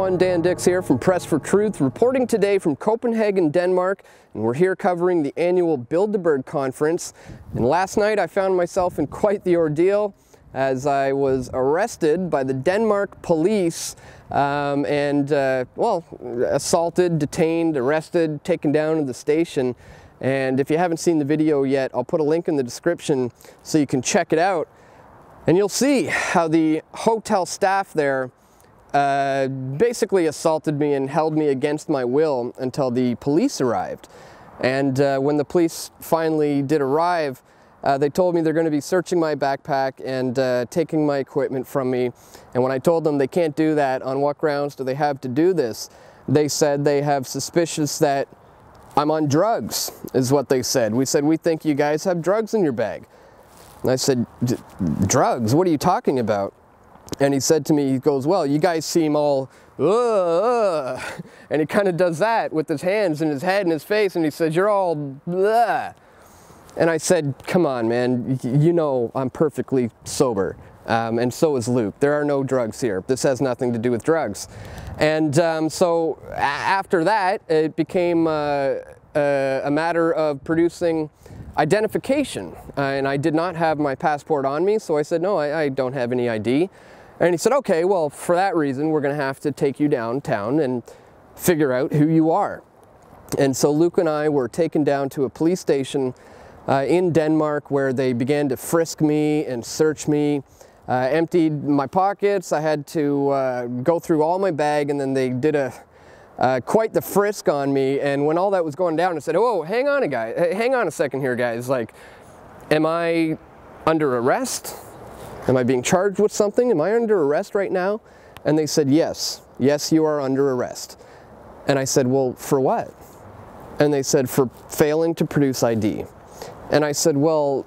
everyone, Dan Dix here from Press for Truth, reporting today from Copenhagen, Denmark, and we're here covering the annual Bilderberg conference. And last night I found myself in quite the ordeal as I was arrested by the Denmark police well, assaulted, detained, arrested, taken down to the station. And if you haven't seen the video yet, I'll put a link in the description so you can check it out. And you'll see how the hotel staff there basically assaulted me and held me against my will until the police arrived. And when the police finally did arrive, they told me they're going to be searching my backpack and taking my equipment from me. And when I told them they can't do that, on what grounds do they have to do this? They said they have suspicions that I'm on drugs, is what they said. We said, we think you guys have drugs in your bag. And I said, drugs? What are you talking about? And he said to me, he goes, well, you guys seem all, and he kind of does that with his hands and his head and his face, and he says, you're all, blah. And I said, come on, man, you know I'm perfectly sober, and so is Luke. There are no drugs here. This has nothing to do with drugs. And so after that, it became a matter of producing identification, and I did not have my passport on me, so I said, no, I don't have any ID. And he said, okay, well, for that reason, we're going to have to take you downtown and figure out who you are. And so Luke and I were taken down to a police station in Denmark, where they began to frisk me and search me, emptied my pockets. I had to go through all my bag, and then they did quite the frisk on me. And when all that was going down, I said, oh, hang on a second here, guys. Like, am I under arrest? Am I being charged with something? Am I under arrest right now? And they said, yes, you are under arrest. And I said, well, for what? And they said, for failing to produce ID. And I said, well,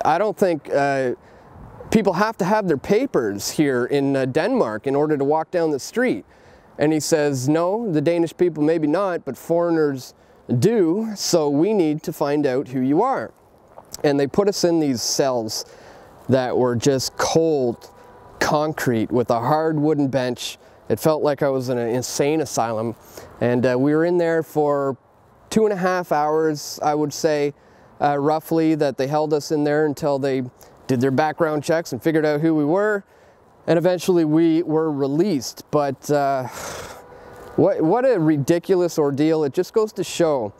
I don't think people have to have their papers here in Denmark in order to walk down the street. And he says, no, the Danish people maybe not, but foreigners do, so we need to find out who you are. And they put us in these cells that were just cold concrete with a hard wooden bench. It felt like I was in an insane asylum. And we were in there for 2.5 hours, I would say, roughly, that they held us in there until they did their background checks and figured out who we were. And eventually we were released. But what a ridiculous ordeal. It just goes to show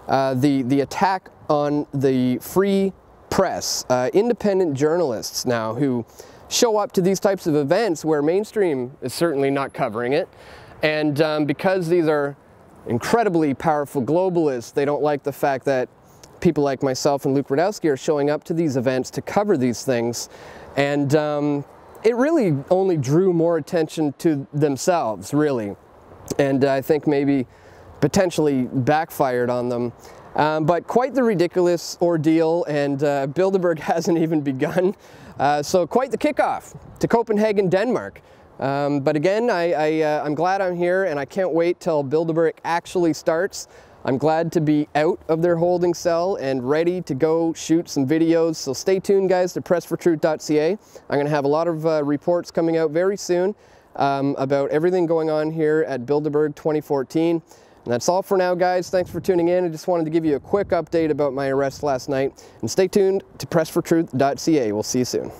the attack on the free press, independent journalists now who show up to these types of events where mainstream is certainly not covering it. And because these are incredibly powerful globalists, they don't like the fact that people like myself and Luke Rudkowski are showing up to these events to cover these things. And it really only drew more attention to themselves, really. And I think maybe potentially backfired on them. But quite the ridiculous ordeal, and Bilderberg hasn't even begun. So quite the kickoff to Copenhagen, Denmark. But again, I'm glad I'm here, and I can't wait till Bilderberg actually starts. I'm glad to be out of their holding cell and ready to go shoot some videos. So stay tuned, guys, to pressfortruth.ca. I'm going to have a lot of reports coming out very soon about everything going on here at Bilderberg 2014. And that's all for now, guys. Thanks for tuning in. I just wanted to give you a quick update about my arrest last night. And stay tuned to pressfortruth.ca. We'll see you soon.